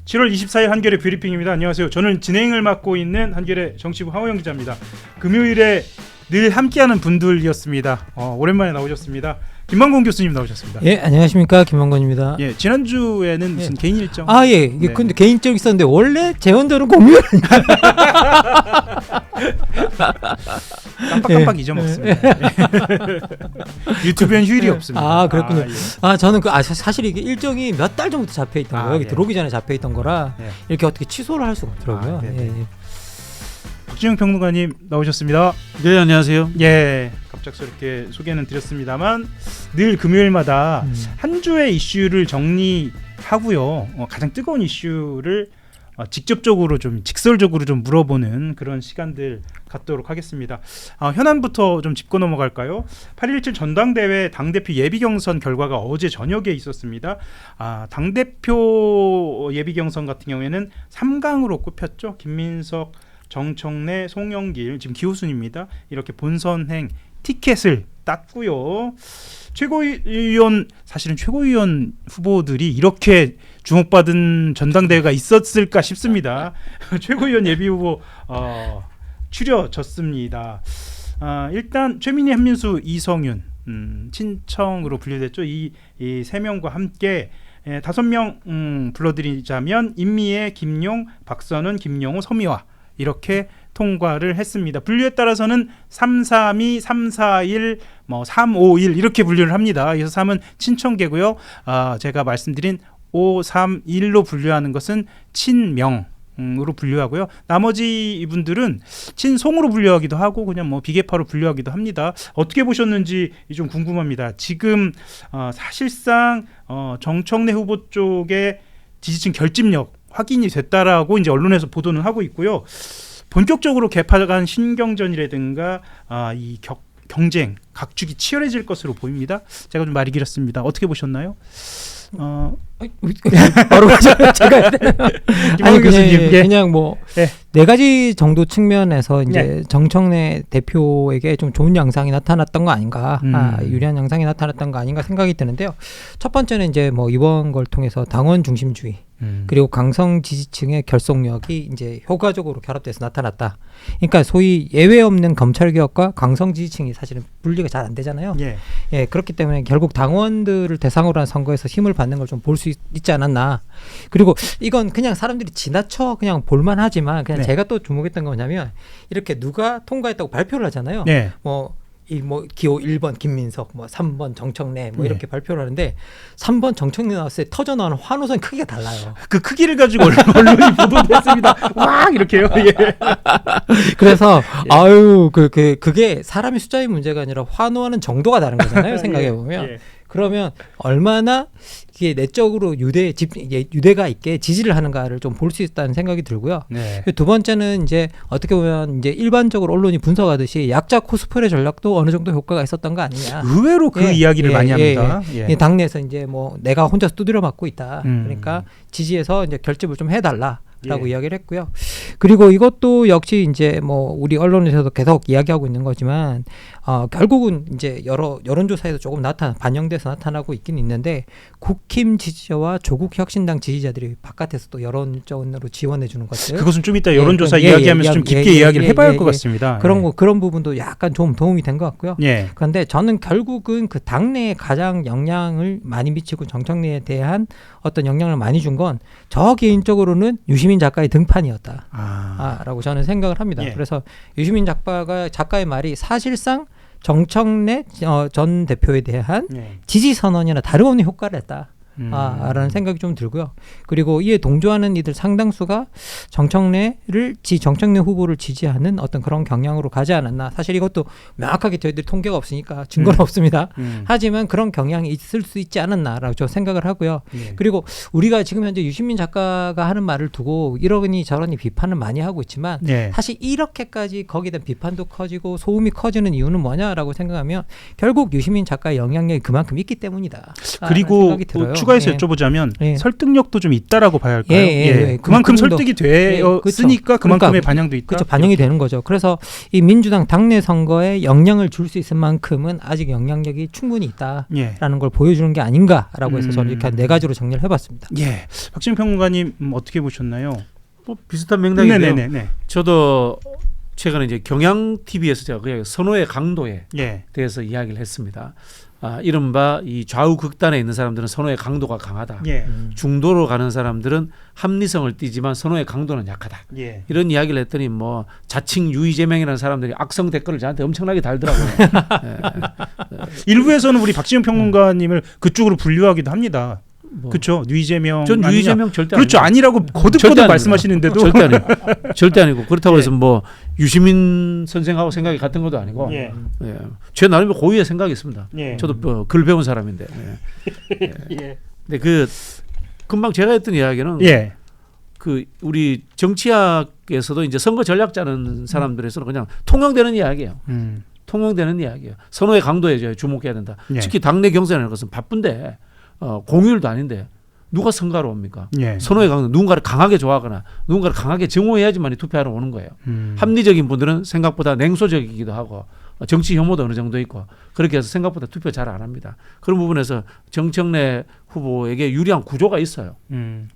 7월 24일 한겨레 뷰리핑입니다. 안녕하세요. 저는 진행을 맡고 있는 한겨레 정치부 하호영 기자입니다. 금요일에 늘 함께하는 분들이었습니다. 오랜만에 나오셨습니다. 김만곤 교수님 나오셨습니다. 예, 안녕하십니까, 김만곤입니다. 예, 지난주에는 무슨 개인 일정? 예, 이게 근데 개인적 있었는데 원래 재원들은 공휴일. 깜빡깜빡 잊어먹습니다. 유튜브엔 휴일이 없습니다. 그렇군요. 저는 사실 이게 일정이 몇 달 전부터 잡혀 있던 거예요. 여기 들어오기 전에 잡혀 있던 거라 이렇게 어떻게 취소를 할 수가 없더라고요. 박진영 평론가님 나오셨습니다. 네, 안녕하세요. 예, 갑작스럽게 소개는 드렸습니다만 늘 금요일마다 한 주의 이슈를 정리하고요. 가장 뜨거운 이슈를 직접적으로 좀 직설적으로 좀 물어보는 그런 시간들 갖도록 하겠습니다. 현안부터 좀 짚고 넘어갈까요? 8.17 전당대회 당대표 예비경선 결과가 어제 저녁에 있었습니다. 당대표 예비경선 같은 경우에는 3강으로 꼽혔죠. 김민석, 정청래, 송영길, 지금 기호순입니다. 이렇게 본선행 티켓을 땄고요. 사실은 최고위원 후보들이 이렇게 주목받은 전당대회가 있었을까 싶습니다. 최고위원 예비후보 추려졌습니다. 일단 최민희, 한민수, 이성윤 친청으로 분류됐죠. 이 세 명과 함께 5명 불러드리자면 임미애, 김용, 박선은, 김용호, 서미화 이렇게 통과를 했습니다. 분류에 따라서는 332, 341, 351 이렇게 분류를 합니다. 그래서 3은 친청계고요. 제가 말씀드린 531로 분류하는 것은 친명으로 분류하고요. 나머지 이분들은 친송으로 분류하기도 하고 그냥 비계파로 분류하기도 합니다. 어떻게 보셨는지 좀 궁금합니다. 지금 사실상 정청래 후보 쪽의 지지층 결집력 확인이 됐다라고 이제 언론에서 보도는 하고 있고요. 본격적으로 개파간 신경전이라든가 이 경쟁, 각축이 치열해질 것으로 보입니다. 제가 좀 말이 길었습니다. 어떻게 보셨나요? 바로 제가 김만곤 교수님, 그냥 네 가지 정도 측면에서 이제 정청래 대표에게 좀 좋은 양상이 나타났던 거 아닌가, 유리한 양상이 나타났던 거 아닌가 생각이 드는데요. 첫 번째는 이제 이번 걸 통해서 당원 중심주의 그리고 강성 지지층의 결속력이 이제 효과적으로 결합돼서 나타났다. 그러니까 소위 예외 없는 검찰 개혁과 강성 지지층이 사실은 분리가 잘 안 되잖아요. 그렇기 때문에 결국 당원들을 대상으로 한 선거에서 힘을 받는 걸 좀 볼 수 있지 않았나. 그리고 이건 그냥 사람들이 지나쳐 그냥 볼만하지만 그냥 제가 또 주목했던 건 뭐냐면 이렇게 누가 통과했다고 발표를 하잖아요. 기호 1번 김민석, 3번 정청래 이렇게 발표를 하는데 3번 정청래 나왔을 때 터져 나오는 환호성 크기가 달라요. 그 크기를 가지고 언론이 보도됐습니다. 와 이렇게요. 그래서 그게 사람의 숫자의 문제가 아니라 환호하는 정도가 다른 거잖아요. 생각해 보면. 그러면 얼마나 이게 내적으로 유대가 있게 지지를 하는가를 좀 볼 수 있다는 생각이 들고요. 두 번째는 이제 어떻게 보면 이제 일반적으로 언론이 분석하듯이 약자 코스프레 전략도 어느 정도 효과가 있었던 거 아니냐. 의외로 그 이야기를 많이 합니다. 당내에서 이제 내가 혼자서 두드려 맞고 있다. 그러니까 지지해서 이제 결집을 좀 해달라. 라고 이야기를 했고요. 그리고 이것도 역시 이제 우리 언론에서도 계속 이야기하고 있는 거지만 결국은 이제 여러 여론조사에서 조금 반영돼서 나타나고 있긴 있는데 국힘 지지자와 조국 혁신당 지지자들이 바깥에서 또 여론전으로 지원해 주는 것들. 그것은 좀 이따 여론조사 이야기하면서 좀 깊게 이야기를 해봐야 할 것 같습니다. 그런 부분도 약간 좀 도움이 된 것 같고요. 그런데 저는 결국은 그 당내에 가장 영향을 많이 미치고 정청래에 대한 어떤 영향을 많이 준 건 저 개인적으로는 유시민 작가의 등판이었다. 라고 저는 생각을 합니다. 그래서 유시민 작가의 말이 사실상 정청래 전 대표에 대한 지지 선언이나 다름없는 효과를 했다. 라는 생각이 좀 들고요. 그리고 이에 동조하는 이들 상당수가 정청래 후보를 지지하는 어떤 그런 경향으로 가지 않았나. 사실 이것도 명확하게 저희들이 통계가 없으니까 증거는 없습니다. 하지만 그런 경향이 있을 수 있지 않았나라고 저 생각을 하고요. 그리고 우리가 지금 현재 유시민 작가가 하는 말을 두고 이러니 저러니 비판을 많이 하고 있지만 사실 이렇게까지 거기에 대한 비판도 커지고 소음이 커지는 이유는 뭐냐라고 생각하면 결국 유시민 작가의 영향력이 그만큼 있기 때문이다. 그리고 추가해서 여쭤보자면 예. 설득력도 좀 있다라고 봐야 할까요? 예. 그만큼 설득이 되었으니까 그만큼의 반영도 있다. 그렇죠. 반영이 되는 거죠. 그래서 이 민주당 당내 선거에 영향을 줄 수 있을 만큼은 아직 영향력이 충분히 있다라는 걸 보여주는 게 아닌가라고 해서 저는 이렇게 한 4가지로 정리를 해봤습니다. 예, 박지훈 평론가님 어떻게 보셨나요? 뭐 비슷한 맥락인데요. 네네네. 저도 최근에 이제 경향 TV에서 제가 그 선호의 강도에 예. 대해서 이야기를 했습니다. 이른바 이 좌우 극단에 있는 사람들은 선호의 강도가 강하다. 예. 중도로 가는 사람들은 합리성을 띠지만 선호의 강도는 약하다. 예. 이런 이야기를 했더니 뭐 자칭 유이재명이라는 사람들이 악성 댓글을 저한테 엄청나게 달더라고요. 일부에서는 우리 박지훈 평론가님을 그쪽으로 분류하기도 합니다. 뭐. 그렇죠. 유이재명. 전 아니냐. 유이재명 절대 그렇죠. 아니라고 거듭거듭 절대 말씀하시는데도 절대 아니고 절대 아니고 그렇다고 예. 해서 뭐 유시민 선생하고 생각이 같은 것도 아니고 예. 제 나름의 고유의 생각이 있습니다. 예. 저도 글 배운 사람인데. 예. 근데 그 금방 제가 했던 이야기는 예. 그 우리 정치학에서도 이제 선거 전략 짜는 사람들에서는 그냥 통용되는 이야기예요. 통용되는 이야기예요. 선호의 강도에 주목해야 된다. 예. 특히 당내 경선이라는 것은 바쁜데 공휴일도 아닌데 누가 선거하러 옵니까? 예. 선호의 강도 누군가를 강하게 좋아하거나 누군가를 강하게 증오해야지만 투표하러 오는 거예요. 합리적인 분들은 생각보다 냉소적이기도 하고 정치 혐오도 어느 정도 있고 그렇게 해서 생각보다 투표 잘 안 합니다. 그런 부분에서 정청래 후보에게 유리한 구조가 있어요.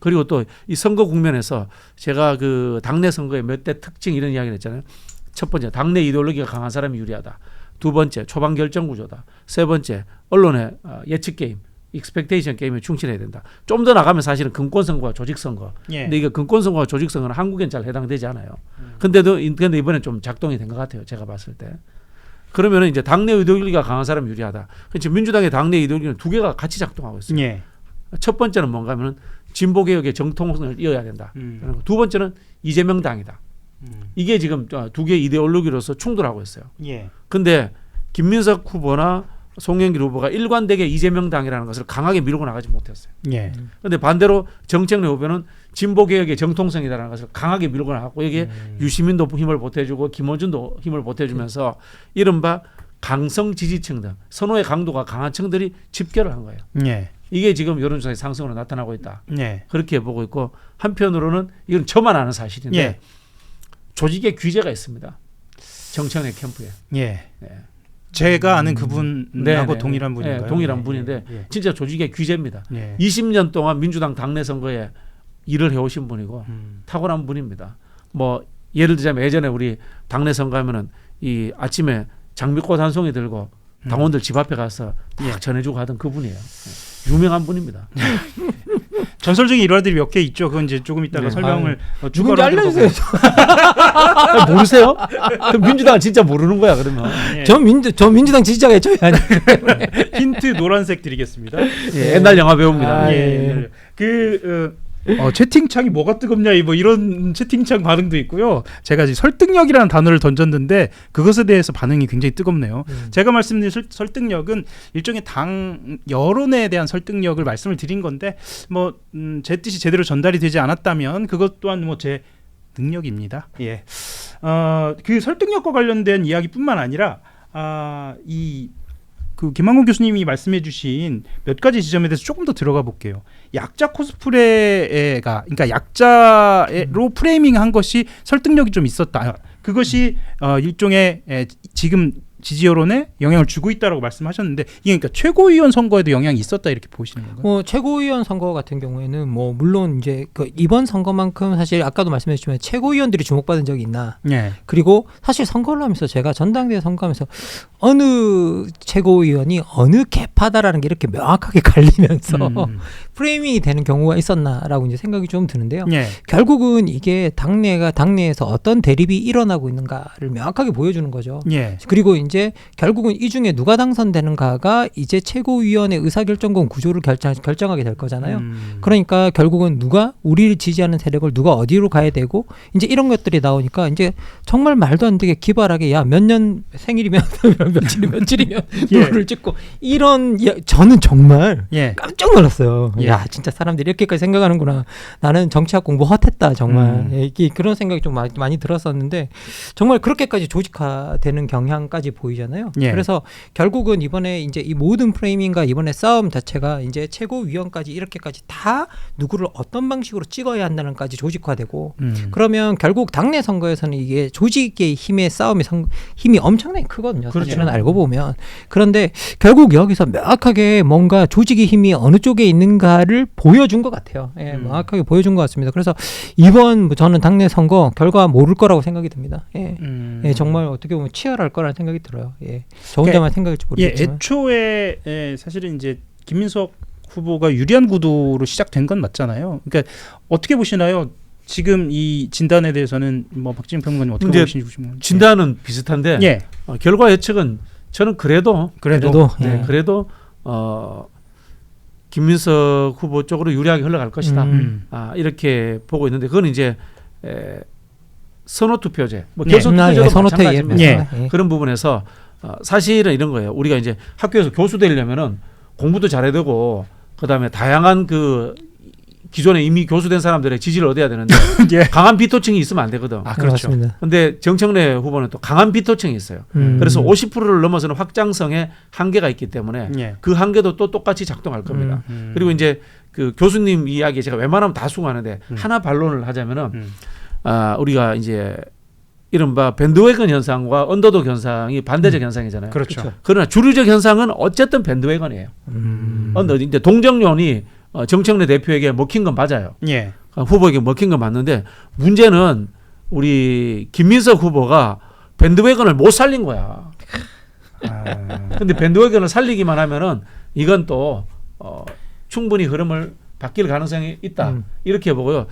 그리고 또 이 선거 국면에서 제가 그 당내 선거의 몇 대 특징 이런 이야기를 했잖아요. 첫 번째 당내 이데올로기가 강한 사람이 유리하다. 두 번째 초반 결정 구조다. 세 번째 언론의 예측 게임. 익스펙테이션 게임에 충실해야 된다. 좀 더 나가면 사실은 근권 선거와 조직 선거. 예. 근데 이게 근권 선거와 조직 선거는 한국엔 잘 해당되지 않아요. 근데 이번에 좀 작동이 된 것 같아요. 제가 봤을 때. 그러면은 이제 당내 이데올로기가 강한 사람이 유리하다. 지금 민주당의 당내 이데올로기는 두 개가 같이 작동하고 있어요. 예. 첫 번째는 뭔가 하면은 진보 개혁의 정통성을 이어야 된다. 두 번째는 이재명 당이다. 이게 지금 두 개의 이데올로기로서 충돌하고 있어요. 예. 근데 김민석 후보나 송영길 후보가 일관되게 이재명 당이라는 것을 강하게 밀고 나가지 못했어요. 예. 그런데 반대로 정청래 후보는 진보 개혁의 정통성이라는 것을 강하게 밀고 나갔고 여기에 유시민도 힘을 보태주고 김원준도 힘을 보태주면서 이른바 강성 지지층 등 선호의 강도가 강한 층들이 집결을 한 거예요. 예. 이게 지금 여론조사의 상승으로 나타나고 있다. 예. 그렇게 보고 있고 한편으로는 이건 저만 아는 사실인데 예. 조직의 규제가 있습니다. 정청래 캠프에. 예. 네. 제가 아는 그분하고 네. 동일한 분인가요? 네, 동일한 분인데 예. 진짜 조직의 규제입니다. 예. 20년 동안 민주당 당내 선거에 일을 해오신 분이고 탁월한 분입니다. 뭐 예를 들자면 예전에 우리 당내 선거하면은 이 아침에 장미꽃 한 송이 들고 당원들 집 앞에 가서 막 전해주고 하던 그분이에요. 유명한 분입니다. 전설적인 일화들이 몇 개 있죠. 그건 이제 조금 이따가 설명을 누군지 알려주세요. 모르세요? 그럼 민주당 진짜 모르는 거야 그러면. 예. 저 민주당 지지자가 저희 아니에요. 힌트 노란색 드리겠습니다. 예, 옛날 영화 배우입니다. 예. 채팅창이 뭐가 뜨겁냐 뭐 이런 채팅창 반응도 있고요. 제가 지금 설득력이라는 단어를 던졌는데 그것에 대해서 반응이 굉장히 뜨겁네요. 제가 말씀드린 설득력은 일종의 당 여론에 대한 설득력을 말씀을 드린 건데 뭐 제 뜻이 제대로 전달이 되지 않았다면 그것 또한 뭐 제 능력입니다. 예. 그 설득력과 관련된 이야기뿐만 아니라 그 김한곤 교수님이 말씀해주신 몇 가지 지점에 대해서 조금 더 들어가 볼게요. 약자 코스프레가 그러니까 약자로 프레이밍한 것이 설득력이 좀 있었다. 그것이 일종의 지금 지지 여론에 영향을 주고 있다라고 말씀하셨는데 이게 그러니까 최고위원 선거에도 영향이 있었다 이렇게 보시는 건가요? 뭐 최고위원 선거 같은 경우에는 뭐 물론 이제 그 이번 선거만큼 사실 아까도 말씀해주셨지만 최고위원들이 주목받은 적이 있나? 네. 그리고 사실 선거를 하면서 제가 전당대회 선거하면서 어느 최고위원이 어느 개파다라는 게 이렇게 명확하게 갈리면서 프레이밍이 되는 경우가 있었나라고 이제 생각이 좀 드는데요. 네. 결국은 이게 당내에서 어떤 대립이 일어나고 있는가를 명확하게 보여주는 거죠. 네. 그리고 이제 결국은 이 중에 누가 당선되는가가 이제 최고위원회 의사결정권 구조를 결정하게 될 거잖아요. 그러니까 결국은 누가 우리를 지지하는 세력을 누가 어디로 가야 되고 이제 이런 것들이 나오니까 이제 정말 말도 안 되게 기발하게 야 몇 년 생일이면 며칠이면 예. 누구를 찍고 이런 저는 정말 예. 깜짝 놀랐어요. 예. 야 진짜 사람들이 이렇게까지 생각하는구나. 나는 정치학 공부 헛했다 정말. 이게 그런 생각이 좀 많이 들었었는데 정말 그렇게까지 조직화되는 경향까지 보이잖아요. 예. 그래서 결국은 이번에 이제 이 모든 프레이밍과 이번에 싸움 자체가 이제 최고위원까지 이렇게까지 다 누구를 어떤 방식으로 찍어야 한다는까지 조직화되고 그러면 결국 당내 선거에서는 이게 조직의 힘의 싸움이 힘이 엄청나게 크거든요. 그렇죠. 사실은 알고 보면. 그런데 결국 여기서 명확하게 뭔가 조직의 힘이 어느 쪽에 있는가를 보여준 것 같아요. 예, 명확하게 보여준 것 같습니다. 그래서 이번 저는 당내 선거 결과 모를 거라고 생각이 듭니다. 예. 예, 정말 어떻게 보면 치열할 거라는 생각이 들어요. 예. 저 혼자만 생각일지 모르겠지만. 예, 애초에 사실은 이제 김민석 후보가 유리한 구도로 시작된 건 맞잖아요. 그러니까 어떻게 보시나요? 지금 이 진단에 대해서는 뭐 박진영 평론가님 어떻게 보시는지 진단은 비슷한데 예. 결과 예측은 저는 그래도 예. 그래도 김민석 후보 쪽으로 유리하게 흘러갈 것이다. 이렇게 보고 있는데 그건 이제 선호 투표제, 뭐 결선 투표제도 마찬가지입니다. 그런 부분에서 사실은 이런 거예요. 우리가 이제 학교에서 교수 되려면은 공부도 잘해야 되고 그다음에 다양한 그 기존에 이미 교수된 사람들의 지지를 얻어야 되는데 예. 강한 비토층이 있으면 안 되거든. 그렇죠. 그런데 정청래 후보는 또 강한 비토층이 있어요. 그래서 50%를 넘어서는 확장성에 한계가 있기 때문에 예. 그 한계도 또 똑같이 작동할 겁니다. 그리고 이제 그 교수님 이야기 제가 웬만하면 다 수긍하는데 하나 반론을 하자면은 우리가 이제 이른바 밴드웨건 현상과 언더독 현상이 반대적 현상이잖아요. 그렇죠. 그러나 주류적 현상은 어쨌든 밴드웨건이에요. 이제 동정론이 정청래 대표에게 먹힌 건 맞아요. 예. 후보에게 먹힌 건 맞는데 문제는 우리 김민석 후보가 밴드웨건을 못 살린 거야. 근데 밴드웨건을 살리기만 하면은 이건 또 충분히 흐름을 바뀔 가능성이 있다. 이렇게 보고요.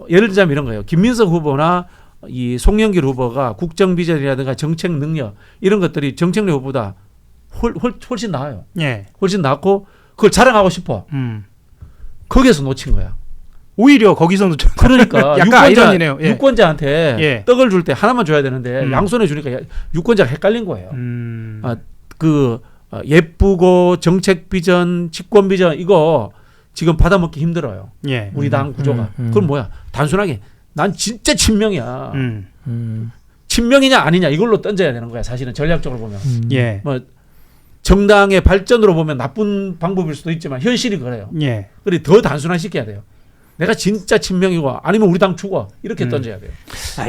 예를 들자면 이런 거예요. 김민석 후보나 이 송영길 후보가 국정 비전이라든가 정책 능력 이런 것들이 정청래 후보보다 훨씬 나아요. 예. 훨씬 낫고 그걸 자랑하고 싶어. 거기에서 놓친 거야. 오히려 거기서 놓친. 그러니까 약간 아이러니네요. 예. 유권자한테 예. 떡을 줄 때 하나만 줘야 되는데 양손에 주니까 유권자가 헷갈린 거예요. 예쁘고 정책 비전, 집권 비전 이거 지금 받아먹기 힘들어요. 예. 우리 당 구조가. 그럼 뭐야? 단순하게 난 진짜 친명이야. 친명이냐 아니냐 이걸로 던져야 되는 거야. 사실은 전략적으로 보면. 예. 뭐 정당의 발전으로 보면 나쁜 방법일 수도 있지만 현실이 그래요. 예. 그래 더 단순화시켜야 돼요. 내가 진짜 친명이고 아니면 우리 당 죽어 이렇게 던져야 돼요.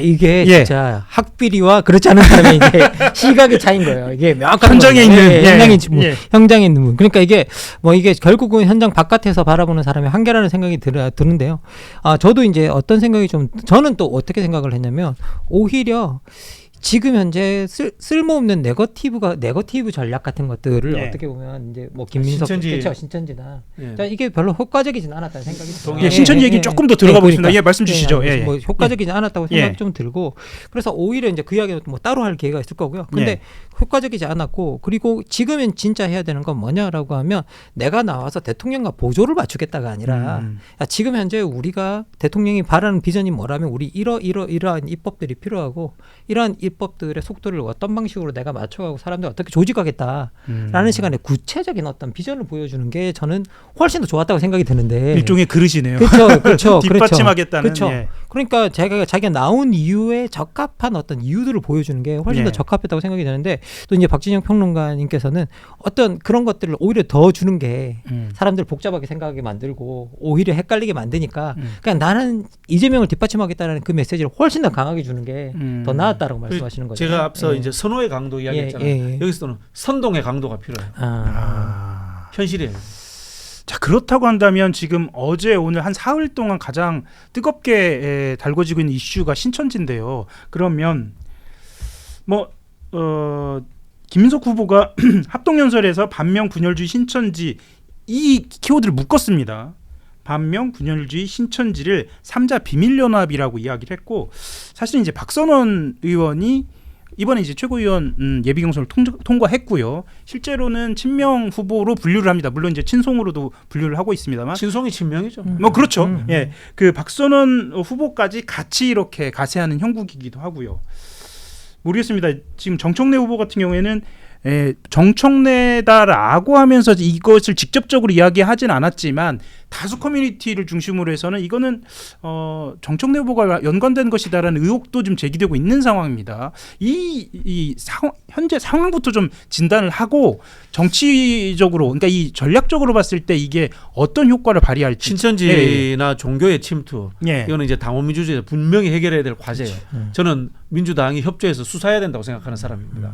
이게 예. 진짜 학비리와 그렇지 않은 사람의 이게 시각의 차이인 거예요. 이게 명확한 현장에 있는 현장에 있는 분. 그러니까 이게 결국은 현장 바깥에서 바라보는 사람의 한계라는 생각이 드는데요. 저도 이제 어떤 생각이 저는 또 어떻게 생각을 했냐면 오히려 지금 현재 쓸모없는 네거티브 전략 같은 것들을 예. 어떻게 보면 이제 뭐 김민석 신천지나 예. 이게 별로 효과적이진 않았다는 생각이 들어요. 예, 신천지 얘기 조금 더 들어가 보겠습니다. 예, 말씀 주시죠. 예, 뭐 효과적이지 않았다고 생각이 예. 좀 들고 그래서 오히려 이제 그 이야기는 뭐 따로 할 기회가 있을 거고요. 근데 효과적이지 않았고 그리고 지금은 진짜 해야 되는 건 뭐냐라고 하면 내가 나와서 대통령과 보조를 맞추겠다가 아니라 지금 현재 우리가 대통령이 바라는 비전이 뭐라면 우리 이러한 입법들이 필요하고 이러한 입법들의 속도를 어떤 방식으로 내가 맞춰가고 사람들 어떻게 조직하겠다라는 시간에 구체적인 어떤 비전을 보여주는 게 저는 훨씬 더 좋았다고 생각이 드는데 일종의 그릇이네요. 그렇죠. 뒷받침하겠다는. 그렇죠. 그러니까 자기가 나온 이유에 적합한 어떤 이유들을 보여주는 게 훨씬 더 적합했다고 생각이 되는데 또 이제 박진영 평론가님께서는 어떤 그런 것들을 오히려 더 주는 게 사람들 복잡하게 생각하게 만들고 오히려 헷갈리게 만드니까 그냥 나는 이재명을 뒷받침하겠다는 그 메시지를 훨씬 더 강하게 주는 게 더 나았다라고 말씀하시는 거죠. 제가 앞서 이제 선호의 강도 이야기했잖아요. 여기서는 선동의 강도가 필요해요. 현실이에요. 자, 그렇다고 한다면 지금 어제 오늘 한 사흘 동안 가장 뜨겁게 달궈지고 있는 이슈가 신천지인데요. 그러면 김민석 후보가 합동연설에서 반명 분열주의 신천지 이 키워드를 묶었습니다. 반명 분열주의 신천지를 3자 비밀연합이라고 이야기를 했고 사실 이제 박선원 의원이 이번에 이제 최고위원 예비 경선을 통과했고요. 실제로는 친명 후보로 분류를 합니다. 물론 이제 친송으로도 분류를 하고 있습니다만. 친송이 친명이죠. 뭐 그렇죠. 예, 그 박선원 후보까지 같이 이렇게 가세하는 형국이기도 하고요. 모르겠습니다. 지금 정청래 후보 같은 경우에는 정청래다라고 하면서 이것을 직접적으로 이야기하진 않았지만 다수 커뮤니티를 중심으로 해서는 이거는 정청래 후보가 연관된 것이다라는 의혹도 좀 제기되고 있는 상황입니다. 현재 상황부터 좀 진단을 하고 정치적으로, 그러니까 이 전략적으로 봤을 때 이게 어떤 효과를 발휘할지. 신천지나 종교의 침투, 예. 이거는 이제 당원민주주의에서 분명히 해결해야 될 과제예요. 저는 민주당이 협조해서 수사해야 된다고 생각하는 사람입니다.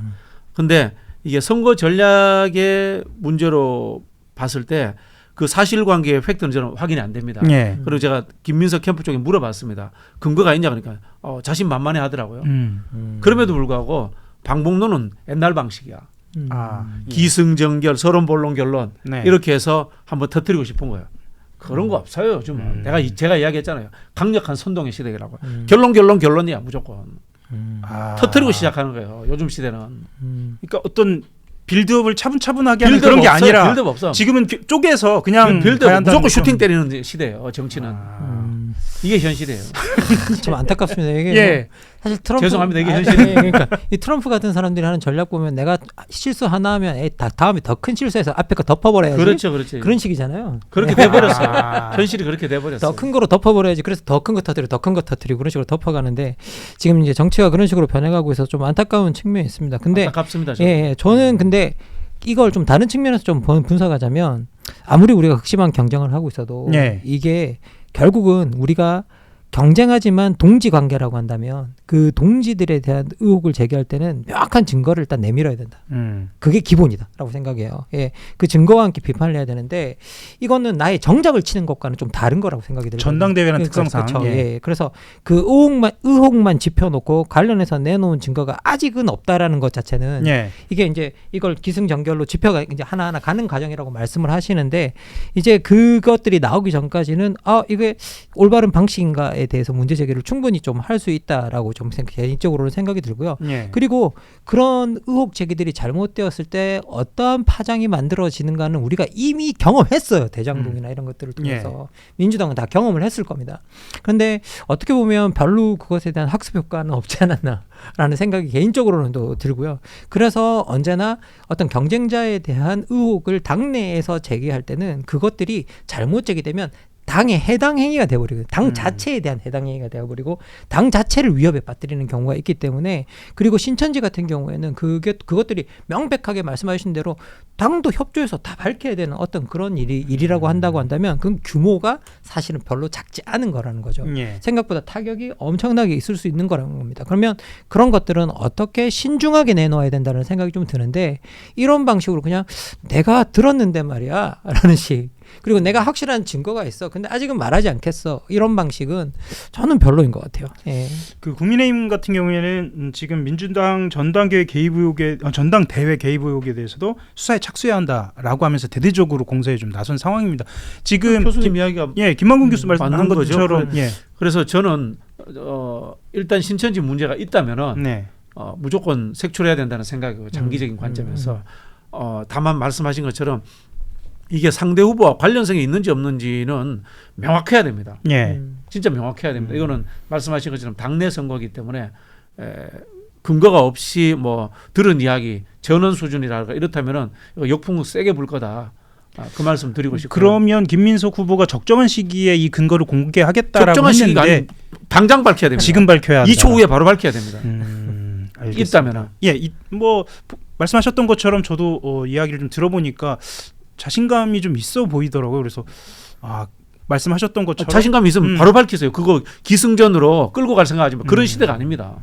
그런데 이게 선거 전략의 문제로 봤을 때 그 사실관계의 팩트는 저는 확인이 안 됩니다. 예. 그리고 제가 김민석 캠프 쪽에 물어봤습니다. 근거가 있냐 그러니까 자신만만해 하더라고요. 그럼에도 불구하고 방법론은 옛날 방식이야. 기승전결, 서론본론 결론 네. 이렇게 해서 한번 터뜨리고 싶은 거예요. 그런 거 없어요. 요즘은. 제가 이야기했잖아요. 강력한 선동의 시대라고. 결론이야 무조건. 터뜨리고 시작하는 거예요. 요즘 시대는. 그러니까 어떤 빌드업을 차분차분하게 하는 그런 게 아니라 빌드업 없어. 지금은 쪼개서 그냥 빌드업 무조건 슈팅 때리는 시대예요. 정치는. 이게 현실이에요. 참 안타깝습니다. 이게 예. 사실 트럼프 죄송합니다. 이게 현실이에요. 그러니까 이 트럼프 같은 사람들이 하는 전략 보면 내가 실수 하나 하면 다음에 더 큰 실수해서 앞에 거 덮어버려야지. 그렇지. 그런 식이잖아요. 그렇게 돼버렸어요. 현실이 그렇게 돼버렸어요. 더 큰 거로 덮어버려야지. 그래서 더 큰 거 터뜨리고 더 큰 거 터뜨리고 그런 식으로 덮어가는데 지금 이제 정치가 그런 식으로 변해가고 있어서 좀 안타까운 측면이 있습니다. 근데 안타깝습니다. 저는 근데 이걸 좀 다른 측면에서 좀 분석하자면 아무리 우리가 극심한 경쟁을 하고 있어도 이게 결국은 우리가 경쟁하지만 동지 관계라고 한다면 그 동지들에 대한 의혹을 제기할 때는 명확한 증거를 일단 내밀어야 된다. 그게 기본이다라고 생각해요. 예, 그 증거와 함께 비판을 해야 되는데 이거는 나의 정작을 치는 것과는 좀 다른 거라고 생각이 들어요. 전당대회라는 특성상. 그렇죠. 예. 그래서 그 의혹만 짚어놓고 관련해서 내놓은 증거가 아직은 없다라는 것 자체는 이게 이제 이걸 기승전결로 짚어가 이제 하나하나 가는 과정이라고 말씀을 하시는데 이제 그것들이 나오기 전까지는 이게 올바른 방식인가에 대해서 문제 제기를 충분히 좀 할 수 있다라고 좀 개인적으로는 생각이 들고요. 그리고 그런 의혹 제기들이 잘못되었을 때 어떠한 파장이 만들어지는가는 우리가 이미 경험했어요. 대장동이나 이런 것들을 통해서 민주당은 다 경험을 했을 겁니다. 그런데 어떻게 보면 별로 그것에 대한 학습 효과는 없지 않았나라는 생각이 개인적으로는 또 들고요. 그래서 언제나 어떤 경쟁자에 대한 의혹을 당내에서 제기할 때는 그것들이 잘못 제기되면 당의 해당 행위가 되어버리고 당 자체에 대한 해당 행위가 되어버리고 당 자체를 위협에 빠뜨리는 경우가 있기 때문에 그리고 신천지 같은 경우에는 그것들이 명백하게 말씀하신 대로 당도 협조해서 다 밝혀야 되는 어떤 그런 일이라고 한다고 한다면 그 규모가 사실은 별로 작지 않은 거라는 거죠. 생각보다 타격이 엄청나게 있을 수 있는 거라는 겁니다. 그러면 그런 것들은 어떻게 신중하게 내놓아야 된다는 생각이 좀 드는데 이런 방식으로 그냥 내가 들었는데 말이야 라는 식 그리고 내가 확실한 증거가 있어. 근데 아직은 말하지 않겠어. 이런 방식은 저는 별로인 것 같아요. 예. 그 국민의힘 같은 경우에는 지금 민주당 전당대회 개입 의혹에 대해서도 수사에 착수해야 한다라고 하면서 대대적으로 공세에 좀 나선 상황입니다. 지금 교수님 이야기가 김만근 교수 말씀한 것처럼 그래서 저는 일단 신천지 문제가 있다면은 무조건 색출해야 된다는 생각이고 장기적인 관점에서 다만 말씀하신 것처럼 이게 상대 후보와 관련성이 있는지 없는지는 명확해야 됩니다. 진짜 명확해야 됩니다. 이거는 말씀하신 것처럼 당내 선거이기 때문에 근거가 없이 뭐 들은 이야기 전원 수준이랄까 이렇다면은 역풍 세게 불 거다. 그 말씀 드리고 싶고요. 그러면 김민석 후보가 적정한 시기에 이 근거를 공개하겠다라고 적정한 시기가 아니 당장 밝혀야 됩니다. 지금 밝혀야 한다. 2초 후에 바로 밝혀야 됩니다. 있다면 뭐 말씀하셨던 것처럼 저도 이야기를 좀 들어보니까 자신감이 좀 있어 보이더라고요. 그래서 말씀하셨던 것처럼 자신감이 있으면 바로 밝히세요. 그거 기승전으로 끌고 갈 생각하지 마. 그런 시대가 아닙니다.